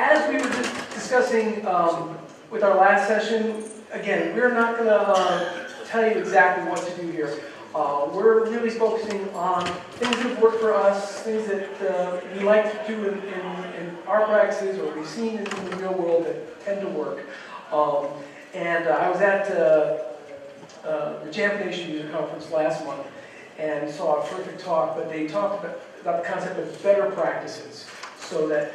as we were just discussing with our last session, again, we're not going to tell you exactly what to do here. We're really focusing on things that work for us, things that we like to do in our practices or we've seen in the real world that tend to work. I was at the Jamf Nation User Conference last month and saw a terrific talk, but they talked about the concept of better practices. So that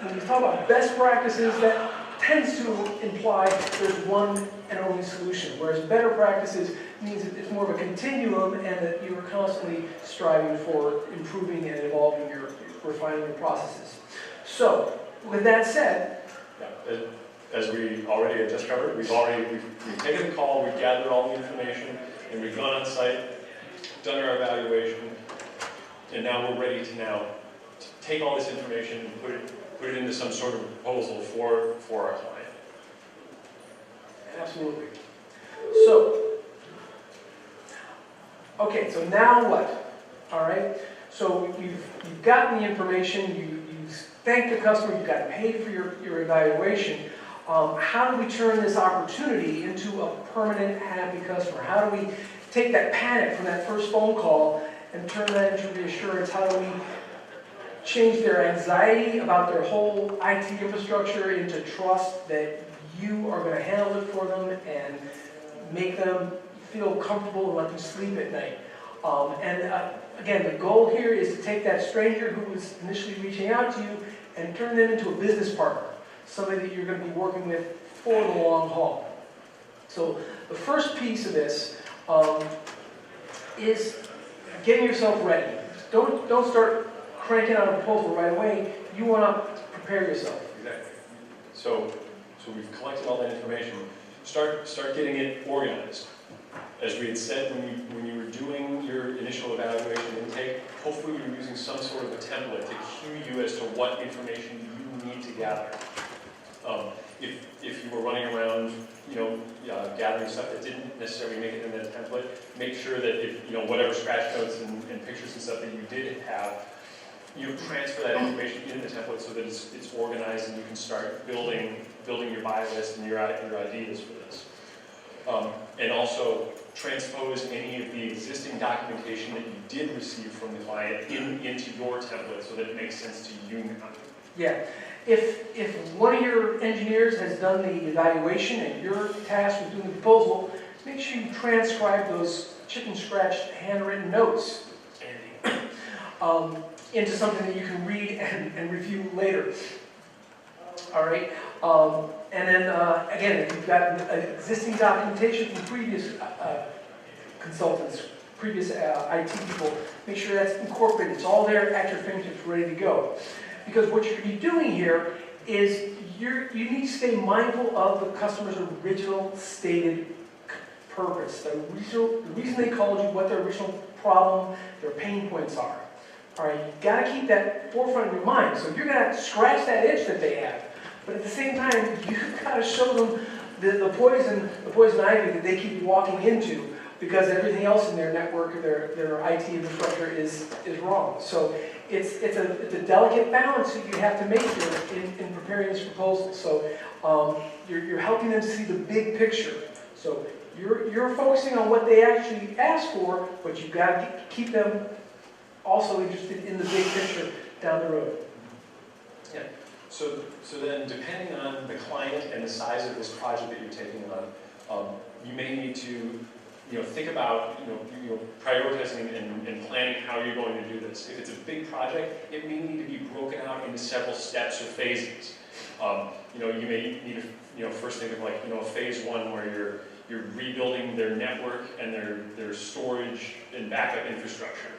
when you talk about best practices, that tends to imply there's one and only solution, whereas better practices means that it's more of a continuum and that you're constantly striving for improving and evolving refining your processes. So, with that said, yeah, as we already had just covered, we've taken the call, we've gathered all the information, and we've gone on site, done our evaluation, and now we're ready to take all this information and put it into some sort of proposal for our client. Absolutely. So, okay, so now what? All right. So you've gotten the information. You thanked the customer. You've gotten paid for your evaluation. How do we turn this opportunity into a permanent, happy customer? How do we take that panic from that first phone call and turn that into reassurance? How do we change their anxiety about their whole IT infrastructure into trust that you are going to handle it for them and make them feel comfortable and let them sleep at night? Again, the goal here is to take that stranger who was initially reaching out to you and turn them into a business partner, somebody that you're going to be working with for the long haul. So the first piece of this is getting yourself ready. Don't start cranking out a proposal right away. You want to prepare yourself. Exactly. So we've collected all that information. Start getting it organized. As we had said when you were doing your initial evaluation intake, hopefully you're using some sort of a template to cue you as to what information you need to gather. If you were running around, gathering stuff that didn't necessarily make it in that template, make sure that if whatever scratch notes and pictures and stuff that you did have, you transfer that information into the template so that it's organized and you can start building your buy list and your ideas for this. And also transpose any of the existing documentation that you did receive from the client into your template so that it makes sense to you now. Yeah. If one of your engineers has done the evaluation and your task with doing the proposal, make sure you transcribe those chicken scratch handwritten notes into something that you can read and review later. All right. And then, again, if you've got existing documentation from previous consultants, previous IT people, make sure that's incorporated. It's all there at your fingertips, ready to go. Because what you're going to be doing here is you need to stay mindful of the customer's original stated purpose. The reason they called you, what their original problem, their pain points are. All right, you've got to keep that forefront of your mind. So you're going to have to scratch that itch that they have. But at the same time, you've got to show them the poison ivy that they keep walking into because everything else in their network or their IT infrastructure is wrong. So it's a delicate balance that you have to make here in preparing this proposal. So you're helping them to see the big picture. So you're focusing on what they actually asked for, but you've got to keep them also interested in the big picture down the road. Yeah. So then, depending on the client and the size of this project that you're taking on, you may need to, think about, prioritizing and planning how you're going to do this. If it's a big project, it may need to be broken out into several steps or phases. You may need to, first think of a phase one where you're rebuilding their network and their storage and backup infrastructure.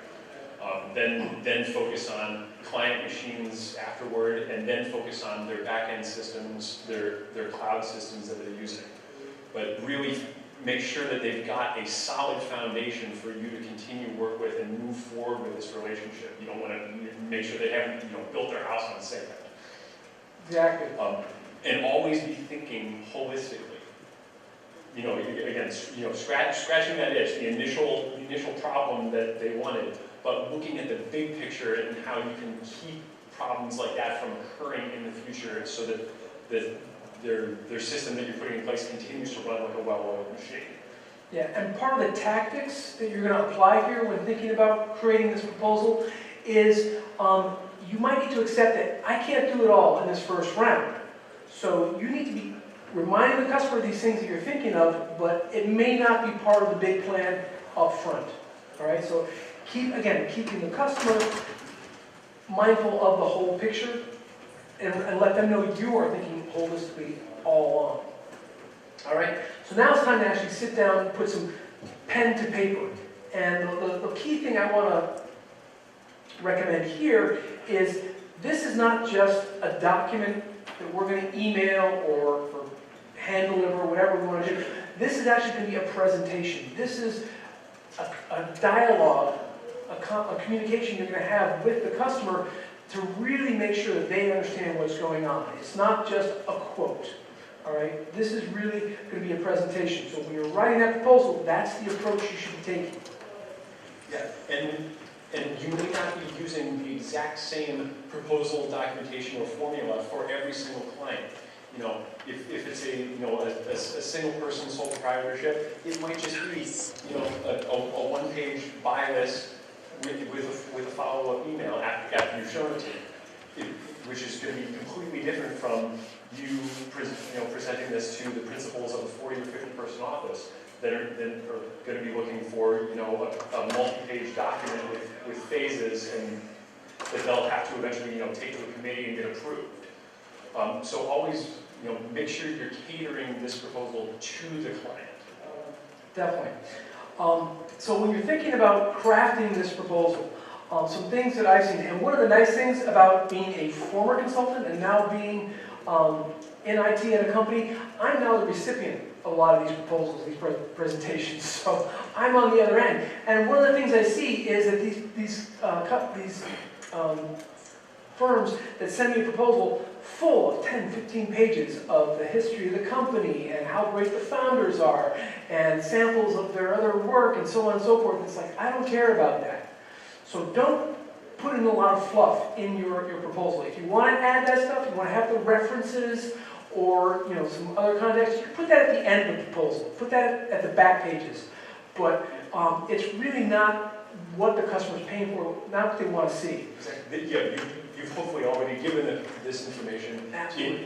Then focus on client machines afterward, and then focus on their back-end systems, their cloud systems that they're using. But really make sure that they've got a solid foundation for you to continue to work with and move forward with this relationship. You don't want to make sure they haven't built their house on sand. Exactly. And always be thinking holistically. Again, scratching that itch, the initial problem that they wanted, but looking at the big picture and how you can keep problems like that from occurring in the future, so that their system that you're putting in place continues to run like a well-oiled machine. Yeah, and part of the tactics that you're going to apply here when thinking about creating this proposal is you might need to accept that I can't do it all in this first round. So you need to be reminding the customer of these things that you're thinking of, but it may not be part of the big plan up front. All right, so keeping the customer mindful of the whole picture and let them know you are thinking holistically all along. All right, so now it's time to actually sit down and put some pen to paper. And the key thing I want to recommend here is this is not just a document that we're going to email or hand deliver, whatever we want to do. This is actually going to be a presentation. This is a dialogue, a communication you're going to have with the customer to really make sure that they understand what's going on. It's not just a quote. All right, this is really going to be a presentation. So when you're writing that proposal, that's the approach you should be taking. Yeah, and you may not be using the exact same proposal documentation or formula for every single client. You know, if it's a single person sole proprietorship, it might just be a one-page buy list with a follow-up email after you've shown it to them, which is going to be completely different from you presenting this to the principals of a 40 or 50 person office that are going to be looking for a multi-page document with phases and that they'll have to eventually take to a committee and get approved. So always make sure you're catering this proposal to the client. Definitely. So when you're thinking about crafting this proposal, some things that I've seen, and one of the nice things about being a former consultant and now being in IT at a company, I'm now the recipient of a lot of these proposals, these presentations. So I'm on the other end. And one of the things I see is that these firms that send me a proposal full of 10, 15 pages of the history of the company and how great the founders are and samples of their other work and so on and so forth. It's like, I don't care about that. So don't put in a lot of fluff in your proposal. If you want to add that stuff, you want to have the references or some other context, you can put that at the end of the proposal. Put that at the back pages. But it's really not what the customer's paying for, not what they want to see. Exactly. Yeah, you've hopefully already given them this information.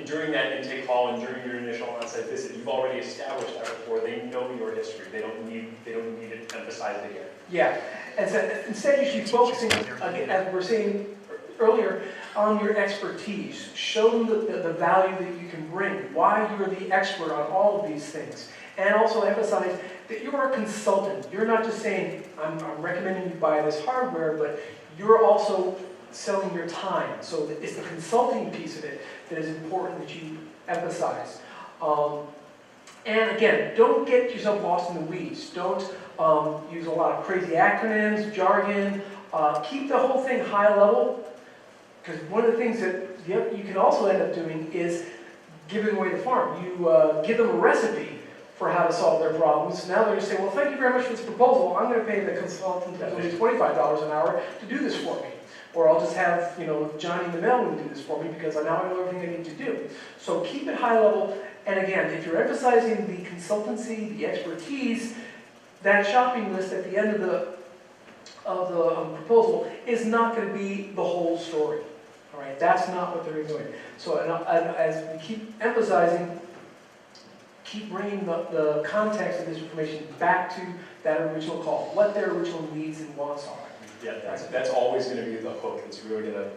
During that intake call and during your initial on-site visit. You've already established that rapport. They know your history. They don't need it emphasized again. Yeah, and so instead you should be focusing, again, as we were saying earlier, on your expertise. Show them the value that you can bring, why you're the expert on all of these things. And also emphasize that you're a consultant. You're not just saying, I'm recommending you buy this hardware, but you're also selling your time. So it's the consulting piece of it that is important that you emphasize. And again, don't get yourself lost in the weeds. Don't use a lot of crazy acronyms, jargon. Keep the whole thing high level, because one of the things that you can also end up doing is giving away the farm. You give them a recipe for how to solve their problems. Now they're going to say, well, thank you very much for this proposal. I'm going to pay the consultant only $25 an hour to do this for me. Or I'll just have, Johnny in the mailroom do this for me because now I know everything I need to do. So keep it high level. And again, if you're emphasizing the consultancy, the expertise, that shopping list at the end of the proposal is not going to be the whole story. All right, that's not what they're doing. So as we keep emphasizing, keep bringing the context of this information back to that original call, what their original needs and wants are. Yeah, that's always going to be the hook. It's really going to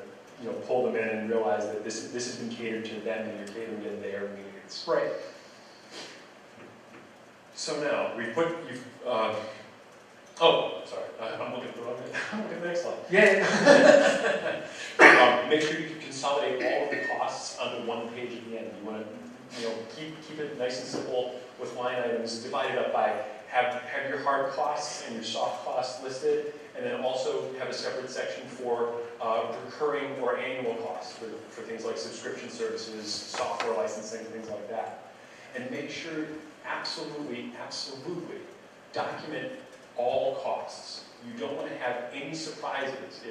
pull them in and realize that this has been catered to them and you're catering to their needs. Right. So now I'm looking at the wrong. I'm looking at the next slide. Yeah. Make sure you consolidate all of the costs onto one page at the end. You want to keep it nice and simple with line items divided up by have your hard costs and your soft costs listed, and then also have a separate section for recurring or annual costs for things like subscription services, software licensing, things like that. And make sure absolutely document all costs. You don't want to have any surprises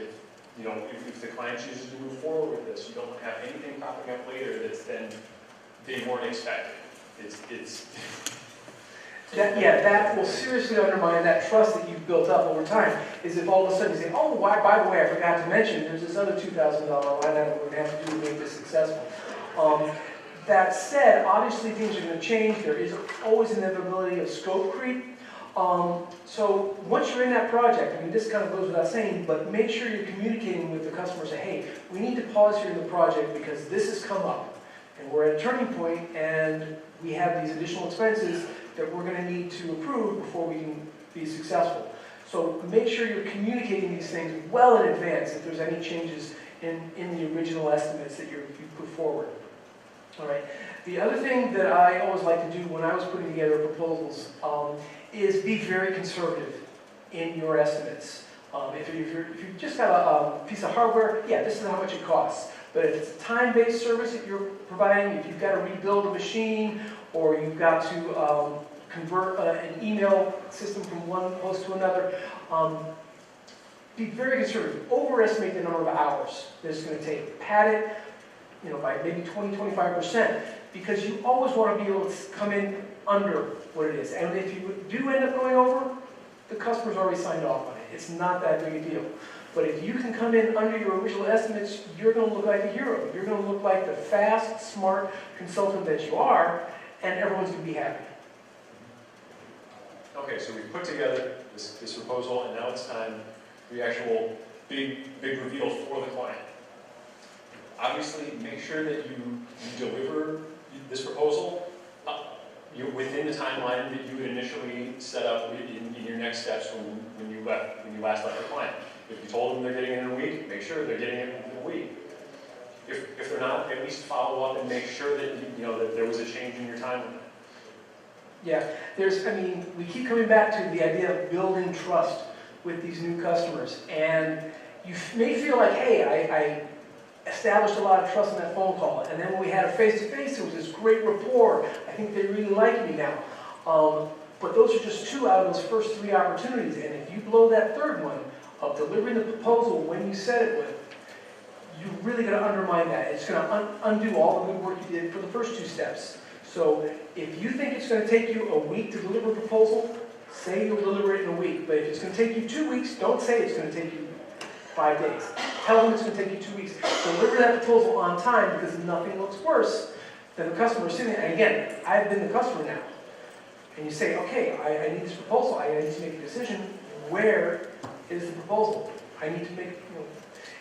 you know, if the client chooses to move forward with this, you don't have anything popping up later that's then they weren't expecting. That will seriously undermine that trust that you've built up over time, is if all of a sudden you say, oh, by the way, I forgot to mention, there's this other $2,000 line item we're going to have to do to make this successful. That said, obviously things are going to change. There is always an inevitability of scope creep. So once you're in that project, I mean, this kind of goes without saying, but make sure you're communicating with the customer. Say, hey, we need to pause here in the project because this has come up, and we're at a turning point, and we have these additional expenses that we're going to need to approve before we can be successful. So make sure you're communicating these things well in advance if there's any changes in the original estimates that you put forward. All right. The other thing that I always like to do when I was putting together proposals is be very conservative in your estimates. If you've just got a piece of hardware, yeah, this is how much it costs. But if it's a time-based service that you're providing, if you've got to rebuild a machine, or you've got to convert an email system from one host to another, be very conservative. Overestimate the number of hours that it's going to take. Pad it, you know, by maybe 20–25%, because you always want to be able to come in under what it is. And if you do end up going over, the customer's already signed off on it. It's not that big a deal. But if you can come in under your original estimates, you're going to look like a hero. You're going to look like the fast, smart consultant that you are, and everyone's going to be happy. Okay, so we've put together this proposal, and now it's time for the actual big reveal for the client. Obviously, make sure that you deliver this proposal within the timeline that you had initially set up in your next steps when you last left the client. If you told them they're getting it in a week, make sure they're getting it in a week. If they're not, at least follow up and make sure that that there was a change in your timeline. Yeah, we keep coming back to the idea of building trust with these new customers, and you may feel like, hey, I established a lot of trust in that phone call, and then when we had a face-to-face, there was this great rapport. I think they really like me now. But those are just 2 out of those first 3 opportunities, and if you blow that third one of delivering the proposal when you said it with, you're really going to undermine that. It's going to undo all the good work you did for the first 2 steps. So if you think it's going to take you a week to deliver a proposal, say you'll deliver it in a week. But if it's going to take you 2 weeks, don't say it's going to take you 5 days. Tell them it's going to take you 2 weeks. Deliver that proposal on time, because nothing looks worse than the customer sitting there. And again, I've been the customer now. And you say, okay, I need this proposal. I need to make a decision. Where is the proposal? I need to make,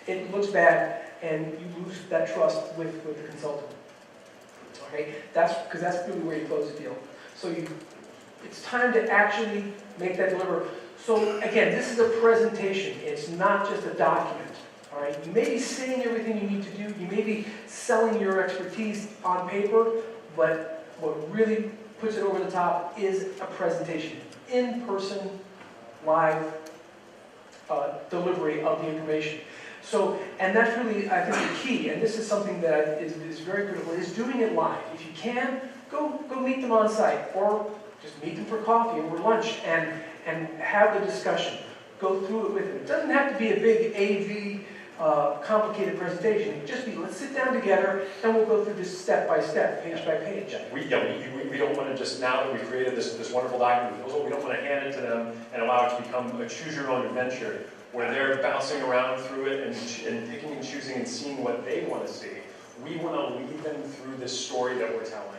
it looks bad, and you lose that trust with the consultant. Okay, because that's really where you close the deal. So it's time to actually make that deliver. So again, this is a presentation. It's not just a document. All right, you may be saying everything you need to do. You may be selling your expertise on paper, but what really puts it over the top is a presentation, in-person, live delivery of the information. So, and that's really, I think, the key, and this is something that is very critical, is doing it live. If you can, go meet them on site, or just meet them for coffee or lunch, and have the discussion. Go through it with them. It doesn't have to be a big AV, complicated presentation. It can just be, let's sit down together, and we'll go through this step by step, page by page. Yeah. We don't want to just, now that we've created this wonderful document proposal, we don't want to hand it to them and allow it to become a choose-your-own adventure, where they're bouncing around through it and picking and choosing and seeing what they want to see. We want to lead them through this story that we're telling,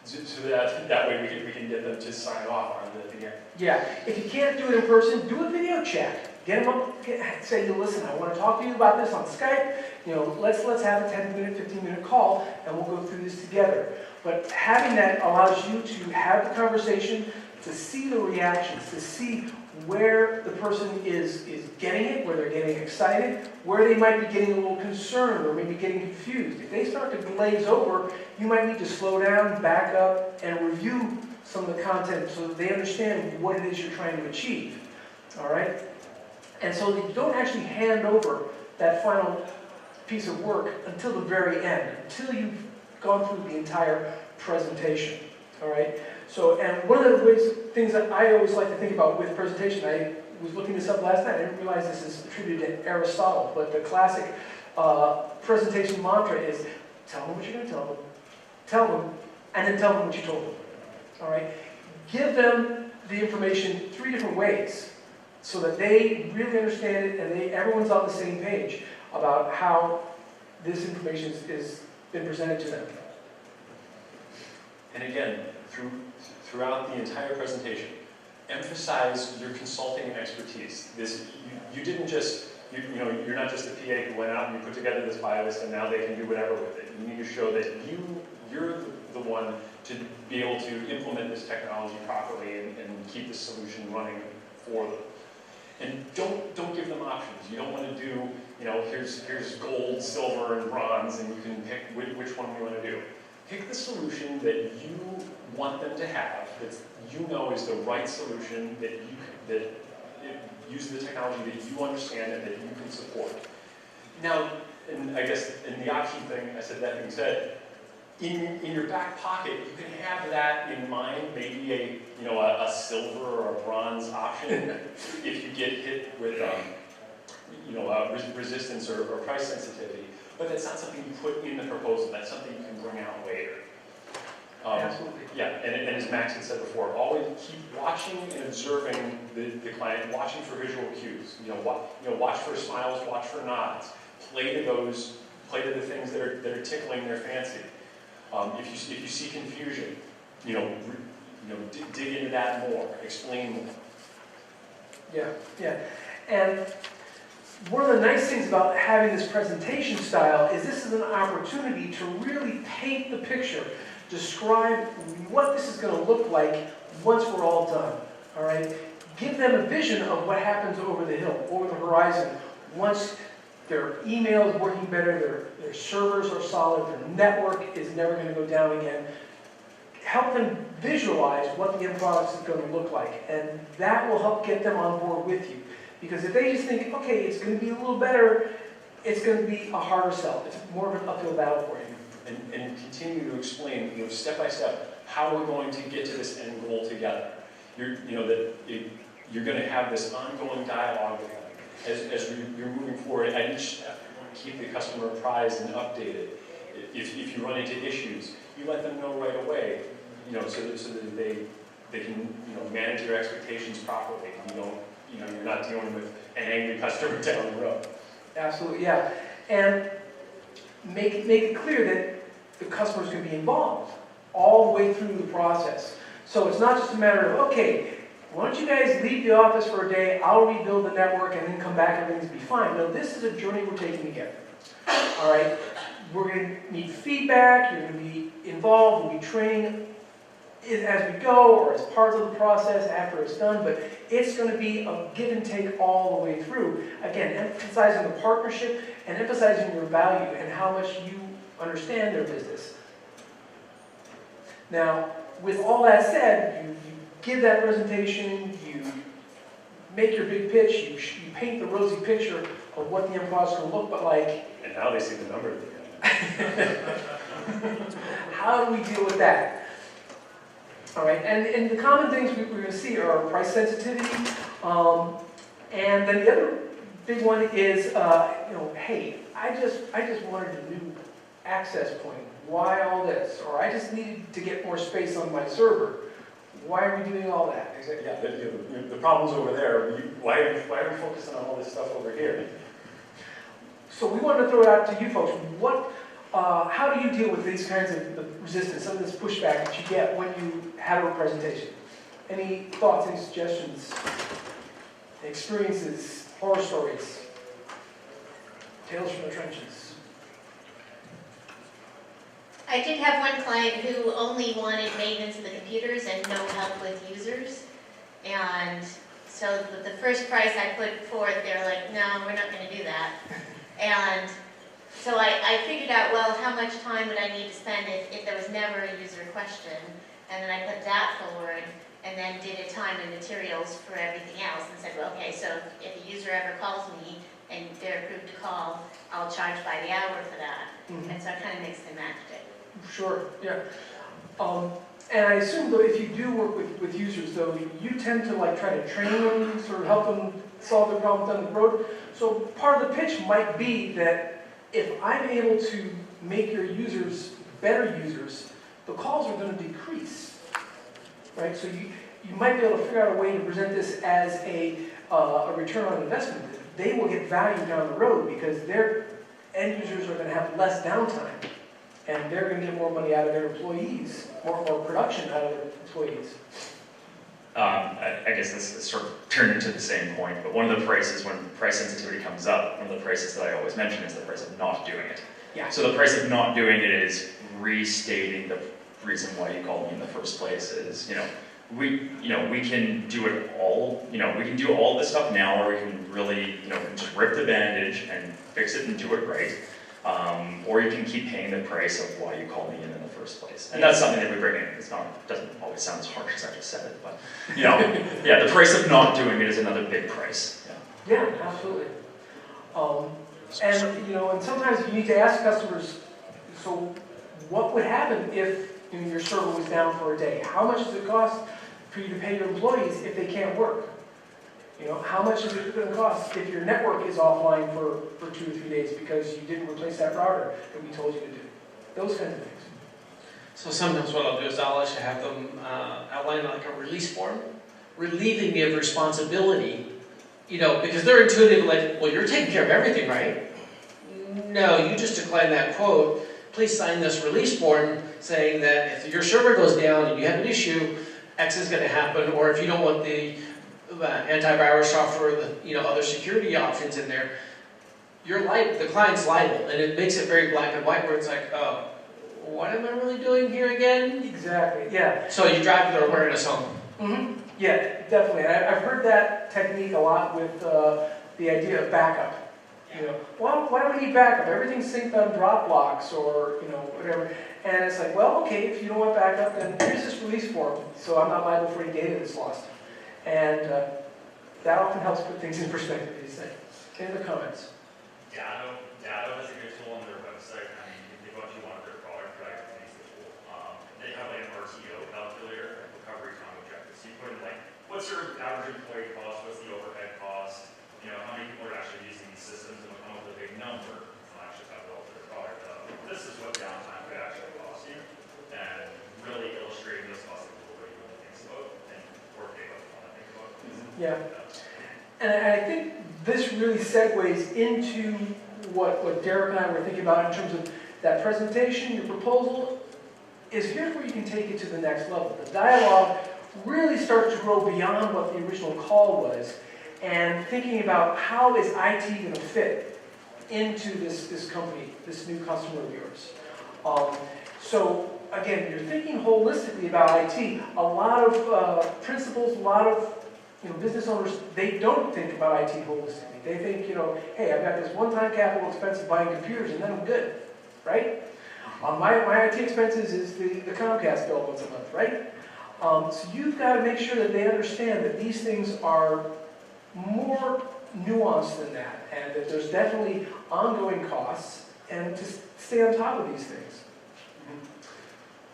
so that way we can get them to sign off on the end. Yeah, if you can't do it in person, do a video chat. Get them up, say, listen, I want to talk to you about this on Skype. Let's have a 10-minute, 15-minute call, and we'll go through this together. But having that allows you to have the conversation, to see the reactions, to see where the person is getting it, where they're getting excited, where they might be getting a little concerned or maybe getting confused. If they start to glaze over, you might need to slow down, back up, and review some of the content so that they understand what it is you're trying to achieve. All right? And so that you don't actually hand over that final piece of work until the very end, until you've gone through the entire presentation. All right? So, and one of the things that I always like to think about with presentation, was looking this up last night. I didn't realize this is attributed to Aristotle, but the classic presentation mantra is tell them what you're going to tell them, and then tell them what you told them. All right? Give them the information 3 different ways so that they really understand it and everyone's on the same page about how this information is been presented to them. And again, throughout the entire presentation, emphasize your consulting and expertise. You didn't just, you're not just a PA who went out and you put together this buy list and now they can do whatever with it. You need to show that you're the one to be able to implement this technology properly and keep the solution running for them. And don't give them options. You don't want to do, here's gold, silver, and bronze, and you can pick which one you want to do. Pick the solution that you want them to have, that you know is the right solution, that uses the technology that you understand and that you can support. Now, and I guess in the option thing, I said that being said, in your back pocket, you can have that in mind, maybe a silver or a bronze option if you get hit with resistance or price sensitivity. But that's not something you put in the proposal. That's something you can bring out later. Absolutely. Yeah, and as Max had said before, always keep watching and observing the client, watching for visual cues. Watch for smiles, watch for nods. Play to the things that are tickling their fancy. If you see confusion, dig into that more, explain more. Yeah. And one of the nice things about having this presentation style is this is an opportunity to really paint the picture, describe what this is going to look like once we're all done. All right? Give them a vision of what happens over the hill, over the horizon, once their email is working better, their servers are solid, their network is never going to go down again. Help them visualize what the end product is going to look like, and that will help get them on board with you. Because if they just think, okay, it's going to be a little better, it's going to be a harder sell. It's more of an uphill battle for you. And continue to explain, step by step, how we're going to get to this end goal together. You're going to have this ongoing dialogue with them as you're moving forward. At each step, you want to keep the customer apprised and updated. If you run into issues, you let them know right away, so that they can manage their expectations properly. You're not dealing with an angry customer down the road. Absolutely, yeah. And make it clear that the customer's going to be involved all the way through the process. So it's not just a matter of, okay, why don't you guys leave the office for a day, I'll rebuild the network, and then come back, everything's be fine. No, this is a journey we're taking together. All right? We're going to need feedback, you're going to be involved, we'll be training as we go or as part of the process after it's done, but it's going to be a give and take all the way through. Again, emphasizing the partnership and emphasizing your value and how much you understand their business. Now, with all that said, you give that presentation, you make your big pitch, you paint the rosy picture of what the end product's going to look like. And now they see the number at the end. How do we deal with that? All right, and the common things we're going to see are price sensitivity, and then the other big one is, hey, I just wanted a new access point. Why all this? Or I just needed to get more space on my server. Why are we doing all that? Exactly. Yeah, the problem's over there. Why are we focusing on all this stuff over here? So we wanted to throw it out to you folks. How do you deal with these kinds of resistance, some of this pushback that you get when you have a presentation? Any thoughts, any suggestions, experiences, horror stories, tales from the trenches? I did have one client who only wanted maintenance of the computers and no help with users. And so the first price I put forth, they're like, no, we're not going to do that. And so I figured out, well, how much time would I need to spend if there was never a user question? And then I put that forward and then did a time and materials for everything else and said, well, okay, so if a user ever calls me and they're approved to call, I'll charge by the hour for that. Mm-hmm. And so I kind of mixed and matched it. Sure, yeah. And I assume though, if you do work with users though, you tend to like try to train them, sort of help them solve their problems down the road. So part of the pitch might be that if I'm able to make your users better users, the calls are going to decrease, right? So you might be able to figure out a way to present this as a return on investment. They will get value down the road because their end users are going to have less downtime, and they're going to get more money out of their employees, more production out of their employees. I guess this sort of turned into the same point, but one of the prices, when price sensitivity comes up, one of the prices that I always mention is the price of not doing it. Yeah. So the price of not doing it is restating the reason why you called me in the first place is, we can do it all, we can do all this stuff now, or we can really, just rip the bandage and fix it and do it right. Or you can keep paying the price of why you called me in the first place. And that's something that we bring in. Doesn't always sound as harsh as I just said it, but, yeah, the price of not doing it is another big price. Yeah, absolutely. And sometimes you need to ask customers, so what would happen if your server was down for a day? How much does it cost for you to pay your employees if they can't work? How much is it going to cost if your network is offline for 2 or 3 days because you didn't replace that router that we told you to do? Those kinds of things. So sometimes what I'll do is I'll actually have them outline like a release form, relieving me of responsibility, because they're intuitive, like, well, you're taking care of everything, right? No, you just declined that quote. Please sign this release form saying that if your server goes down and you have an issue, X is going to happen, or if you don't want the antivirus software, the other security options in there, the client's liable, and it makes it very black and white, where it's like, oh, what am I really doing here again? Exactly. Yeah. So you drive their awareness home. Mm-hmm. Yeah, definitely. I've heard that technique a lot with the idea of backup. Why do we need backup? Everything's synced on Dropbox or whatever. And it's like, well, okay, if you don't want backup, then here's this release form, so I'm not liable for any data that's lost. And that often helps put things in perspective, as you say. Any other comments? Datto has a good tool on their website. I mean, if they go actually want their product, right, it's the tool. They have like an RTO calculator, recovery time objective. So you put in like, what's your average employee cost? What's the overhead cost? How many people are actually using these systems, and we'll come up with a big number. They'll actually have built their product up. This is what downtime could actually cost you, and really illustrating those costs a little bit what you think about, and working what you want to think about. Yeah. And I think this really segues into what Derek and I were thinking about in terms of that presentation, your proposal, is here's where you can take it to the next level. The dialogue really starts to grow beyond what the original call was, and thinking about how is IT going to fit into this company, this new customer of yours. So again, you're thinking holistically about IT. A lot of principals, a lot of business owners, they don't think about IT holistically. They think, hey, I've got this one-time capital expense of buying computers, and then I'm good, right? My IT expenses is the Comcast bill once a month, right? So you've got to make sure that they understand that these things are more nuanced than that, and that there's definitely ongoing costs, and to stay on top of these things.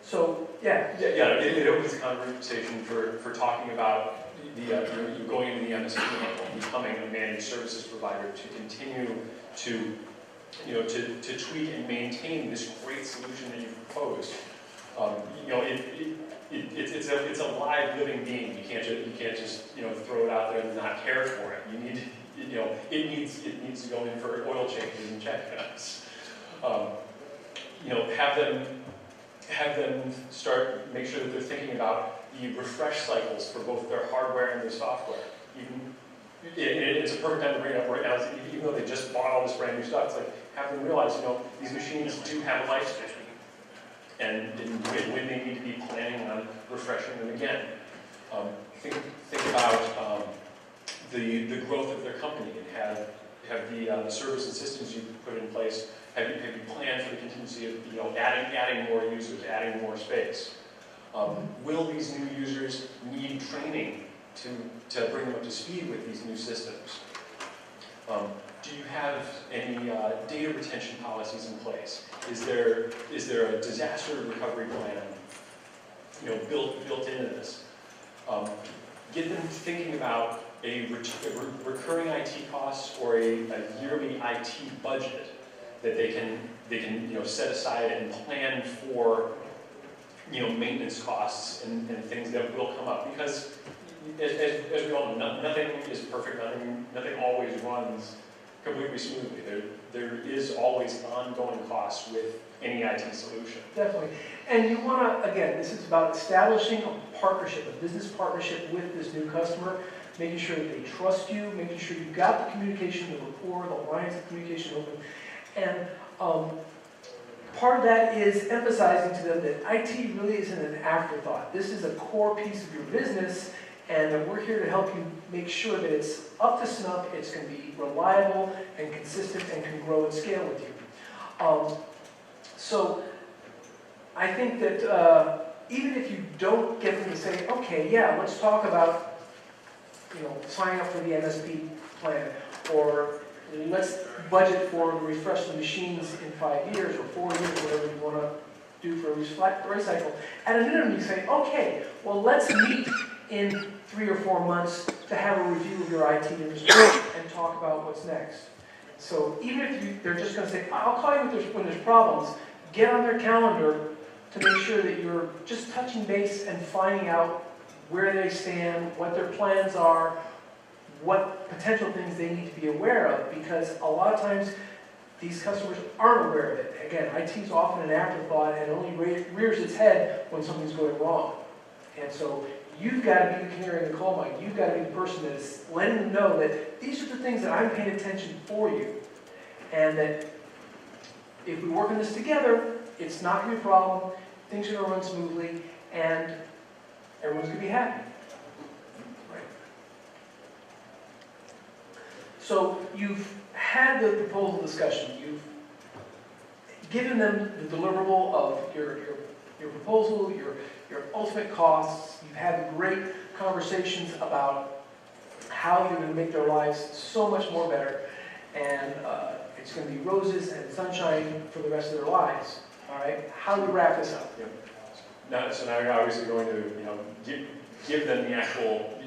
So, yeah. It opens the conversation for talking about you going into the MSP level, becoming a managed services provider to continue to tweak and maintain this great solution that you've proposed. It's a live, living being. You can't just throw it out there and not care for it. You need it needs to go in for oil changes and check-ups. Have them make sure that they're thinking about the refresh cycles for both their hardware and their software. It's a perfect time to bring it up right now. Even though they just bought all this brand new stuff, it's like have them realize these machines do have a lifespan. And when they need to be planning on refreshing them again. Think about the growth of their company and have the service and systems you've put in place. Have you planned for the contingency of adding more users, adding more space? Will these new users need training to bring them up to speed with these new systems? Do you have any data retention policies in place? Is there a disaster recovery plan built into this. Get them thinking about a recurring IT costs or a yearly IT budget that they can set aside and plan for maintenance costs and things that will come up, because as we all know, nothing is perfect, nothing always runs completely smoothly. There is always ongoing costs with any IT solution. Definitely. And you want to, again, this is about establishing a partnership, a business partnership with this new customer, making sure that they trust you, making sure you've got the communication, the rapport, the lines of communication open. And part of that is emphasizing to them that IT really isn't an afterthought. This is a core piece of your business, and that we're here to help you make sure that it's up to snuff, it's going to be reliable and consistent and can grow and scale with you. So I think that even if you don't get them to say, okay, yeah, let's talk about signing up for the MSP plan, or let's budget for refresh the machines in 5 years or 4 years, whatever you want to do for a recycle. At a minimum, you say, okay, well, let's meet in 3 or 4 months to have a review of your IT infrastructure and talk about what's next. So even if they're just going to say, I'll call you when there's problems, get on their calendar to make sure that you're just touching base and finding out where they stand, what their plans are, what potential things they need to be aware of, because a lot of times these customers aren't aware of it. Again, IT is often an afterthought and only rears its head when something's going wrong. And so you've got to be the canary in the coal mine. You've got to be the person that's letting them know that these are the things that I'm paying attention for you, and that if we work on this together, it's not going to be a problem, things are going to run smoothly, and everyone's going to be happy. Right. So you've had the proposal discussion. You've given them the deliverable of your proposal, your ultimate costs. You've had great conversations about how you're going to make their lives so much more better, and it's going to be roses and sunshine for the rest of their lives. All right. How do we wrap this up? Yep. So now you're obviously going to give them the actual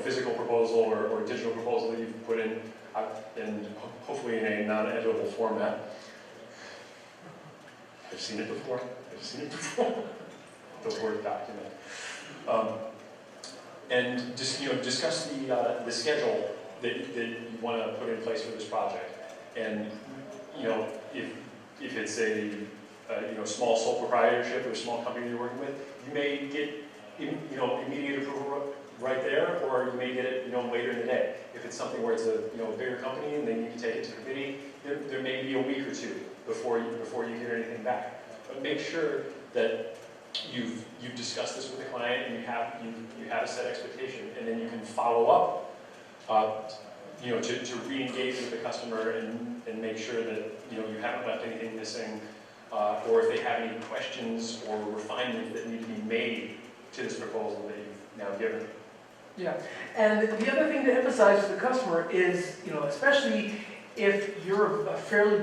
physical proposal or digital proposal that you've put in, and hopefully in a non-editable format. I've seen it before. The Word document. And just discuss the schedule that you want to put in place for this project. And if it's a small sole proprietorship or a small company you're working with, you may get immediate approval right there, or you may get it later in the day. If it's something where it's a bigger company and they need to take it to committee, there may be a week or two before you hear anything back. But make sure that you've discussed this with the client and you have a set expectation, and then you can follow up to re-engage with the customer and make sure that you haven't left anything missing, or if they have any questions or refinements that need to be made to this proposal that you've now given. Yeah, and the other thing to emphasize to the customer is, especially if you're a fairly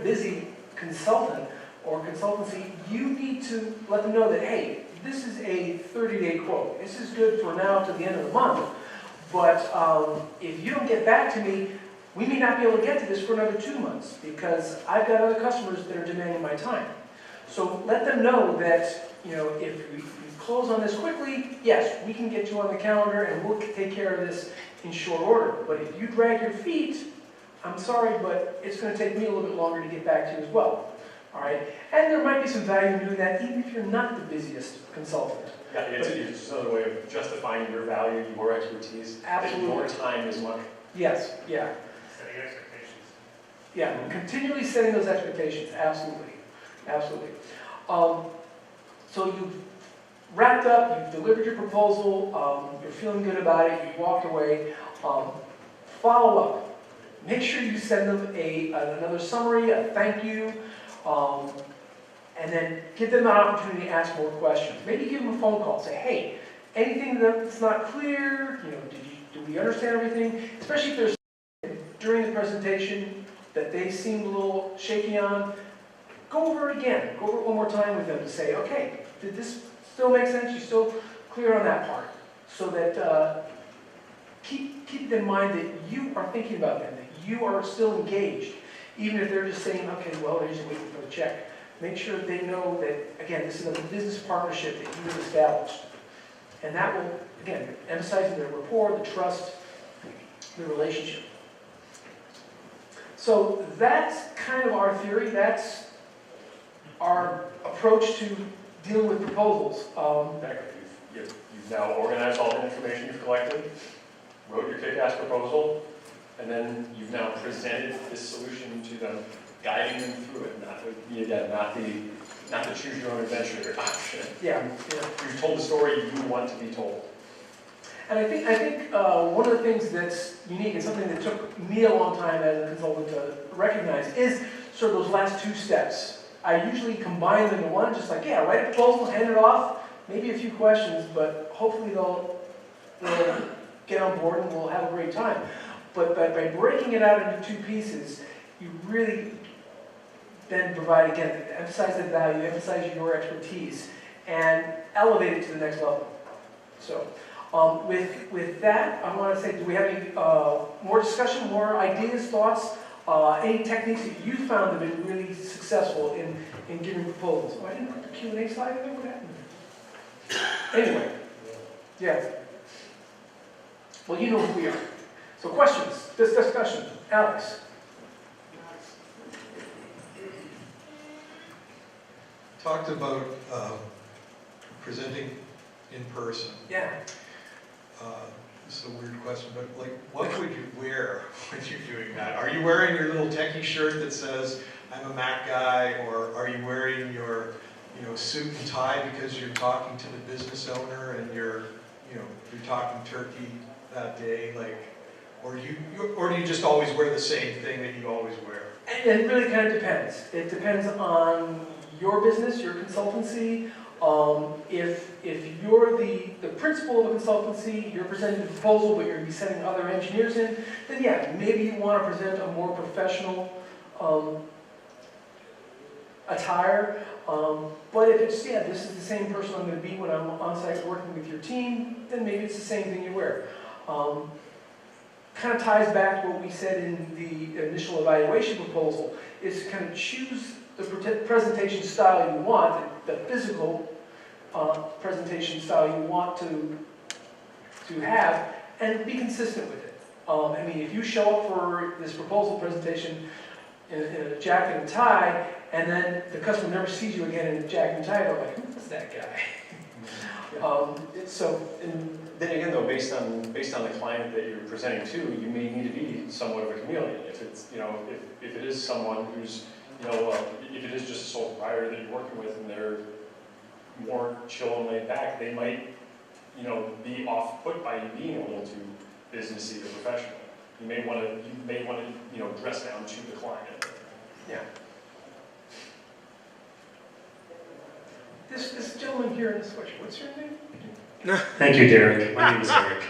busy consultant or consultancy, you need to let them know that, hey, this is a 30-day quote. This is good for now to the end of the month, but if you don't get back to me, we may not be able to get to this for another 2 months, because I've got other customers that are demanding my time. So let them know that, if we close on this quickly, yes, we can get you on the calendar and we'll take care of this in short order. But if you drag your feet, I'm sorry, but it's going to take me a little bit longer to get back to you as well. All right? And there might be some value in doing that even if you're not the busiest consultant. Yeah, it's another way of justifying your value, your expertise. Absolutely. That your time is money. Yes, yeah. Setting expectations. Yeah, continually setting those expectations, absolutely. Absolutely. So you've wrapped up, you've delivered your proposal, you're feeling good about it, you've walked away. Follow up. Make sure you send them another summary, a thank you, and then give them an opportunity to ask more questions. Maybe give them a phone call, say, hey, anything that's not clear, do we understand everything? Especially if there's during the presentation that they seemed a little shaky on, go over it again. Go over it one more time with them to say, okay, did this still make sense? You still clear on that part? So that keep in mind that you are thinking about them, that you are still engaged. Even if they're just saying, okay, well, they're just waiting for the check. Make sure they know that, again, this is a business partnership that you have established. And that will, again, emphasize the rapport, the trust, the relationship. So that's kind of our theory. That's our approach to dealing with proposals. You've now organized all the information you've collected, wrote your kick-ass proposal, and then you've now presented this solution to them, guiding them through it, not the choose your own adventure option. Yeah. You've told the story you want to be told. And I think one of the things that's unique and something that took me a long time as a consultant to recognize is sort of those last two steps. I usually combine them in one, just like, yeah, write a proposal, hand it off, maybe a few questions, but hopefully they'll get on board and we'll have a great time. But by breaking it out into two pieces, you really then provide, again, emphasize the value, emphasize your expertise, and elevate it to the next level. So, with that, I want to say, do we have any more discussion, more ideas, thoughts, any techniques that you found have been really successful in giving proposals? Oh, I didn't put the Q&A slide in there, what happened? Anyway, yeah. Well, you know who we are. So questions, this discussion, Alex. Talked about presenting in person. Yeah. This is a weird question, but like, what would you wear when you're doing that? Are you wearing your little techie shirt that says, I'm a Mac guy, or are you wearing your, suit and tie because you're talking to the business owner and you're talking turkey that day, like, or do you just always wear the same thing that you always wear? And it really kind of depends. It depends on your business, your consultancy. If you're the principal of a consultancy, you're presenting the proposal, but you're going to be sending other engineers in, then yeah, maybe you want to present a more professional attire. But if it's, this is the same person I'm going to be when I'm on site working with your team, then maybe it's the same thing you wear. Kind of ties back to what we said in the initial evaluation proposal, is to kind of choose the presentation style you want, the physical presentation style you want to have, and be consistent with it. I mean, if you show up for this proposal presentation in a jacket and tie, and then the customer never sees you again in a jacket and tie, they're like, who is that guy? Then again, though, based on the client that you're presenting to, you may need to be somewhat of a chameleon. If it's if it is someone who's if it is just a sole proprietor that you're working with and they're more chill and laid back, they might be off put by you being a little too businessy or professional. You may want to dress down to the client. Yeah. This gentleman here in this question, what's your name? Thank you, Derek. My name is Derek.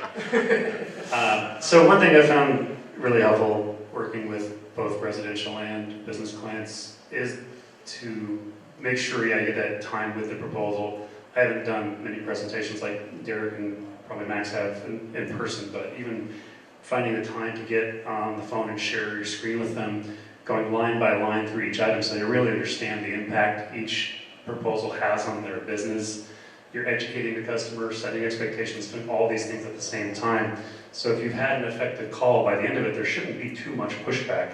So one thing I found really helpful working with both residential and business clients is to make sure you get that time with the proposal. I haven't done many presentations like Derek and probably Max have in person, but even finding the time to get on the phone and share your screen with them, going line by line through each item so they really understand the impact each proposal has on their business. You're educating the customer, setting expectations, doing all these things at the same time. So if you've had an effective call, by the end of it, there shouldn't be too much pushback.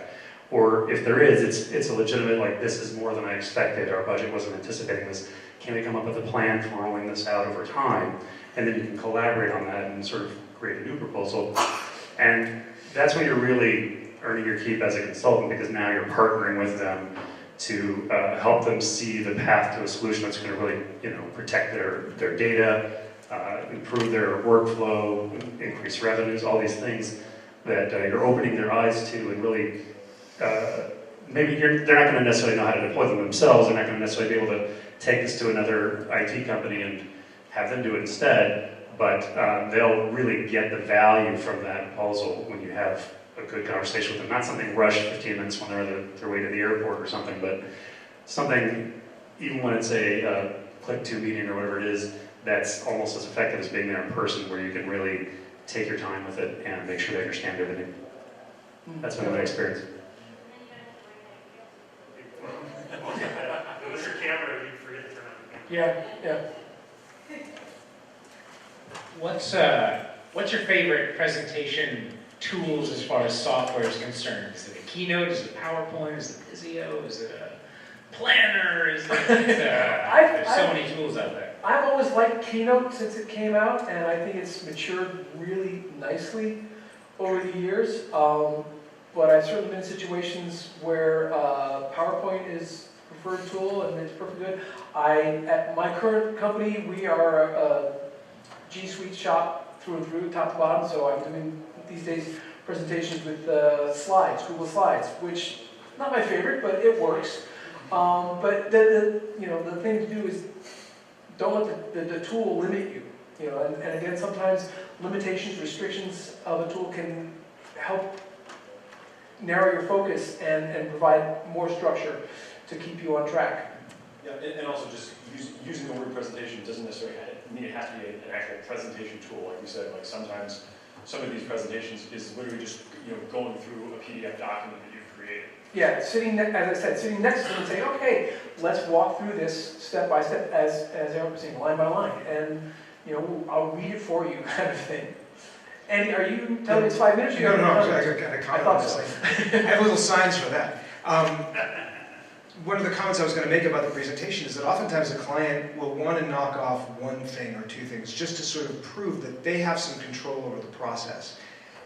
Or if there is, it's a legitimate, like, this is more than I expected, our budget wasn't anticipating this. Can we come up with a plan for rolling this out over time? And then you can collaborate on that and sort of create a new proposal. And that's when you're really earning your keep as a consultant, because now you're partnering with them to help them see the path to a solution that's going to really, protect their data, improve their workflow, increase revenues, all these things that you're opening their eyes to, and really, maybe they're not going to necessarily know how to deploy them themselves. They're not going to necessarily be able to take this to another IT company and have them do it instead, but they'll really get the value from that proposal when you have a good conversation with them. Not something rushed 15 minutes when they're on their way to the airport or something, but something, even when it's a click-to meeting or whatever it is, that's almost as effective as being there in person, where you can really take your time with it and make sure they understand everything. That's been my experience. Unless your camera, you forget to turn on the Yeah, yeah. What's your favorite presentation tools as far as software is concerned? Is it a Keynote? Is it PowerPoint? Is it Visio? Is it a Planner? There's so many tools out there. I've always liked Keynote since it came out, and I think it's matured really nicely over the years. But I've certainly been in situations where PowerPoint is the preferred tool, and it's perfectly good. At my current company, we are a G Suite shop through and through, top to bottom, so I'm doing these days presentations with slides, Google Slides, which not my favorite, but it works. But the thing to do is don't let the tool limit you. And again, sometimes limitations, restrictions of a tool can help narrow your focus and provide more structure to keep you on track. Yeah, and also just using the word presentation doesn't necessarily mean it has to be an actual presentation tool. Like you said, like sometimes some of these presentations is literally just going through a PDF document that you've created. Yeah, as I said, sitting next to them and saying, okay, let's walk through this step by step, as Eric was saying, line by line, and I'll read it for you, kind of thing. Andy, are you telling me it's 5 minutes? No, I got a comment on this. I have little signs for that. One of the comments I was going to make about the presentation is that oftentimes a client will want to knock off one thing or two things just to sort of prove that they have some control over the process.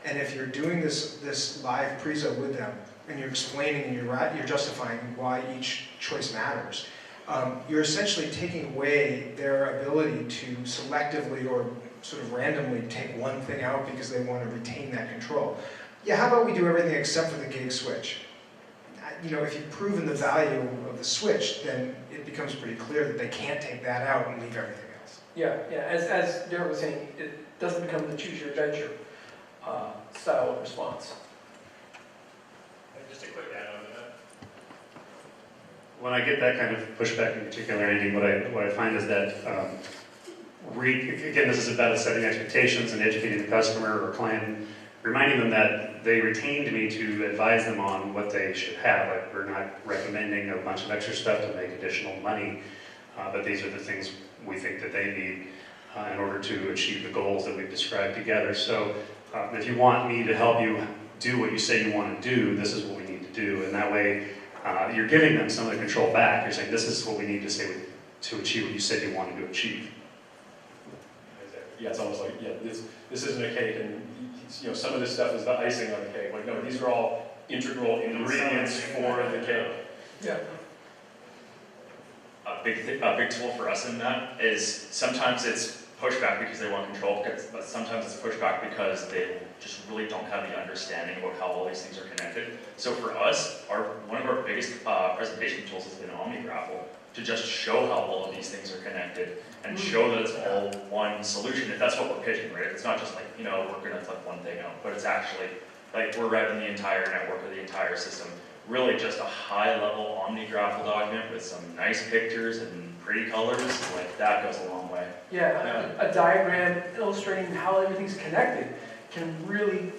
And if you're doing this live preso with them, and you're explaining and you're justifying why each choice matters, you're essentially taking away their ability to selectively or sort of randomly take one thing out because they want to retain that control. Yeah, how about we do everything except for the gig switch? If you've proven the value of the switch, then it becomes pretty clear that they can't take that out and leave everything else. Yeah. As Derek was saying, it doesn't become the choose your adventure style of response. Just a quick add-on to that. When I get that kind of pushback in particular, Andy, what I find is that, again, this is about setting expectations and educating the customer or client, reminding them that they retained me to advise them on what they should have. Like, we're not recommending a bunch of extra stuff to make additional money, but these are the things we think that they need in order to achieve the goals that we've described together. So if you want me to help you do what you say you want to do, this is what we need to do, and that way you're giving them some of the control back. You're saying, this is what we need to say to achieve what you said you wanted to achieve. Yeah, it's almost like, this isn't a cake, and some of this stuff is the icing on the cake. Like, no, these are all integral ingredients for the cake. Yeah. A big tool for us in that is sometimes it's pushback because they want control, but sometimes it's pushback because they just really don't have the understanding about how all these things are connected. So for us, one of our biggest presentation tools has been OmniGraffle, to just show how all of these things are connected and show that it's all one solution. If that's what we're pitching, right? It's not just like, we're going to flip one thing out, but it's actually like we're revving the entire network or the entire system. Really just a high-level OmniGraffle document with some nice pictures and pretty colors. Like, that goes a long way. Yeah, a diagram illustrating how everything's connected can really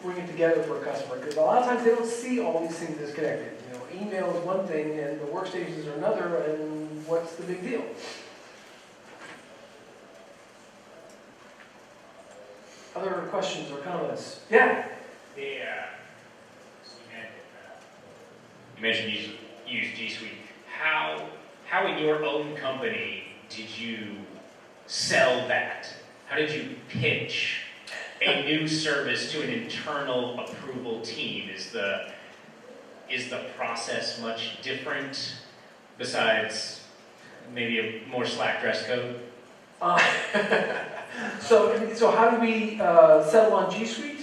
bring it together for a customer, because a lot of times they don't see all these things as connected. Email is one thing and the workstations are another, and what's the big deal? Other questions or comments? Yeah? You mentioned you use G Suite. How in your own company did you sell that? How did you pitch a new service to an internal approval team? Is the process much different besides maybe a more slack dress code? So how do we settle on G Suite?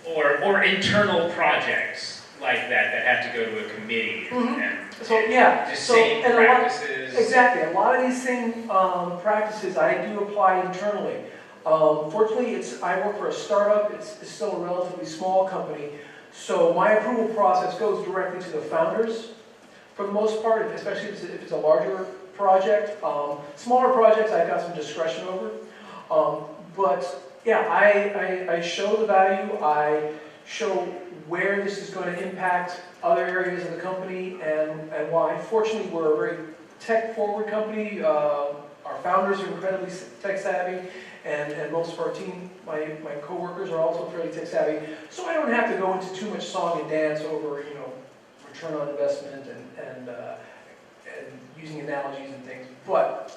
Or internal projects like that have to go to a committee and just same practices. Exactly. A lot of these same practices I do apply internally. Fortunately, I work for a startup. It's still a relatively small company. So my approval process goes directly to the founders. for the most part, especially if it's a larger project. Smaller projects, I've got some discretion over. But yeah, I show the value, I show where this is going to impact other areas of the company and why. Fortunately, we're a very tech-forward company. Our founders are incredibly tech-savvy, and most of our team, my coworkers, are also fairly tech-savvy. So I don't have to go into too much song and dance over, return on investment and using analogies and things. But,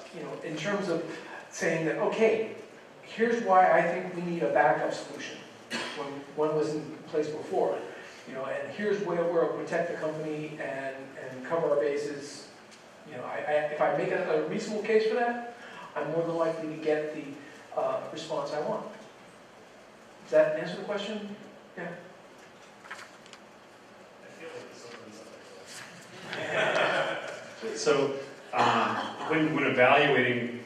in terms of saying that, okay, here's why I think we need a backup solution when one was in place before, and here's where we'll protect the company and cover our bases. If I make a reasonable case for that, I'm more than likely to get the response I want. Does that answer the question? Yeah. I feel like there's something. So when evaluating,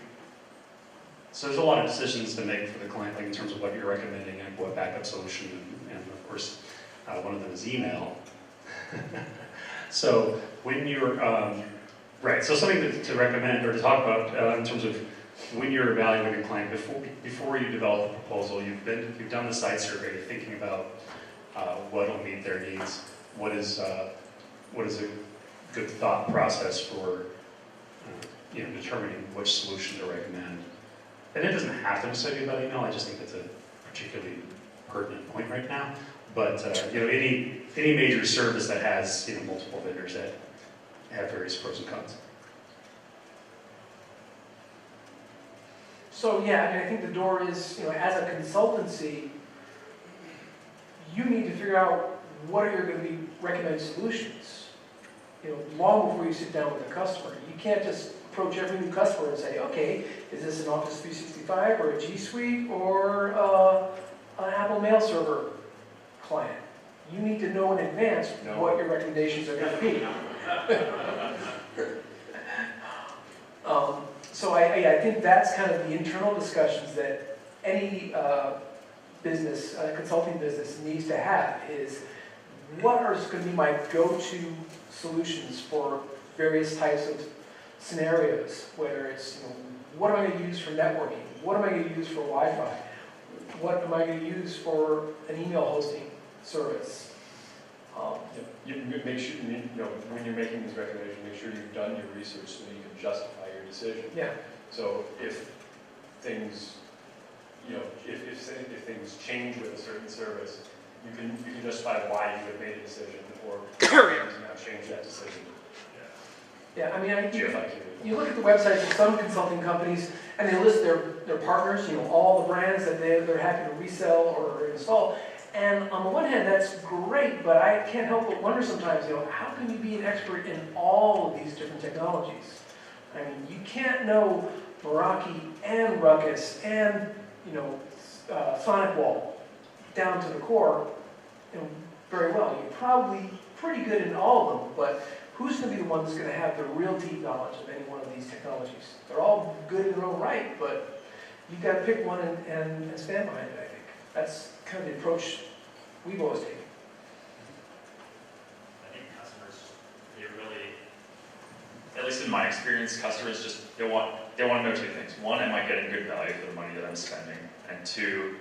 so there's a lot of decisions to make for the client, like in terms of what you're recommending and what backup solution, and of course, one of them is email. So when you're, right, so something to recommend or to talk about in terms of when you're evaluating a client, before you develop a proposal, you've done the site survey, thinking about what will meet their needs, what is a good thought process for determining which solution to recommend. And it doesn't have to necessarily be about email. I just think that's a particularly pertinent point right now. But any major service that has multiple vendors that have various pros and cons. So yeah, I think the door is, as a consultancy, you need to figure out what are going to be recommended solutions. Long before you sit down with a customer, you can't just approach every new customer and say, okay, is this an Office 365 or a G Suite or an Apple Mail Server client? You need to know in advance what your recommendations are going to be. So I think that's kind of the internal discussions that any business, consulting business needs to have is what are going to be my go-to solutions for various types of scenarios, whether it's, what am I going to use for networking? What am I going to use for Wi-Fi? What am I going to use for an email hosting service? You make sure, when you're making this recommendation, make sure you've done your research so that you can justify your decision. Yeah. So if things, if things change with a certain service, you can justify why you have made a decision or not change that decision. Yeah, you look at the websites of some consulting companies and they list their partners, all the brands that they're happy to resell or install. And on the one hand, that's great, but I can't help but wonder sometimes, how can you be an expert in all of these different technologies? I mean, you can't know Meraki and Ruckus and, SonicWall down to the core, very well. You're probably pretty good in all of them, but who's going to be the one that's going to have the real deep knowledge of any one of these technologies? They're all good in their own right, but you've got to pick one and stand behind it, I think. That's kind of the approach we've always taken. I think customers, they really, At least in my experience, customers just, they want to know two things. One, am I getting good value for the money that I'm spending? And two,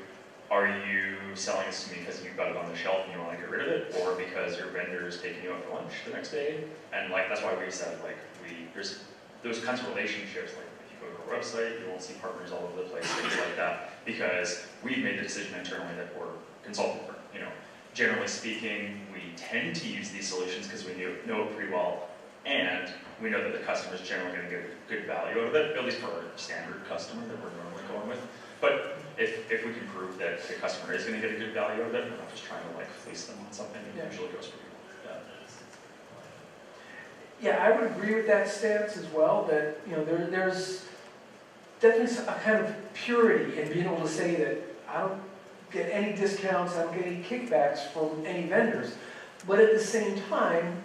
are you selling this to me because you've got it on the shelf and you want to get rid of it, or because your vendor is taking you out for lunch the next day? And that's why we said there's those kinds of relationships. Like if you go to our website, you won't see partners all over the place, things like that, because we've made the decision internally that we're a consulting firm. Generally speaking, we tend to use these solutions because we know it pretty well, and we know that the customer is generally going to get good value out of it, at least for our standard customer that we're normally going with. But if we can prove that the customer is going to get a good value out of it, we're not just trying to fleece them on something, it usually goes pretty well. Yeah, I would agree with that stance as well, that there's definitely a kind of purity in being able to say that I don't get any discounts, I don't get any kickbacks from any vendors. But at the same time,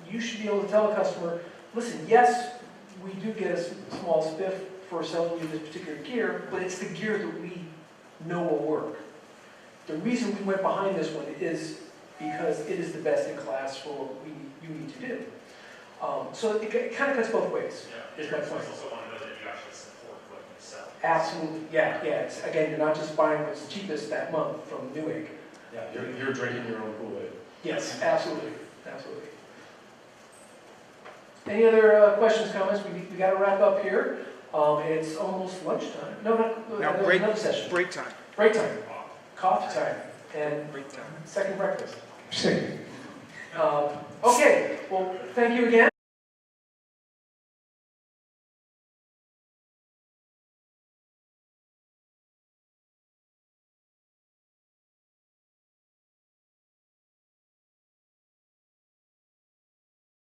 you should be able to tell a customer, listen, yes, we do get a small spiff for selling you this particular gear, but it's the gear that we know will work. The reason we went behind this one is because it is the best in class for what you need to do. So it kind of cuts both ways. Yeah, Is my you point. also want to know that you actually support what you sell. Absolutely, yeah. It's, again, you're not just buying what's cheapest that month from Newegg. Yeah, you're drinking your own Kool-Aid. Yes, absolutely. Any other questions, comments? We got to wrap up here. It's almost lunchtime. No, not, Now, there's break- another session. Break time. Break time, coffee time, and Break time. second breakfast. Okay, well, thank you again.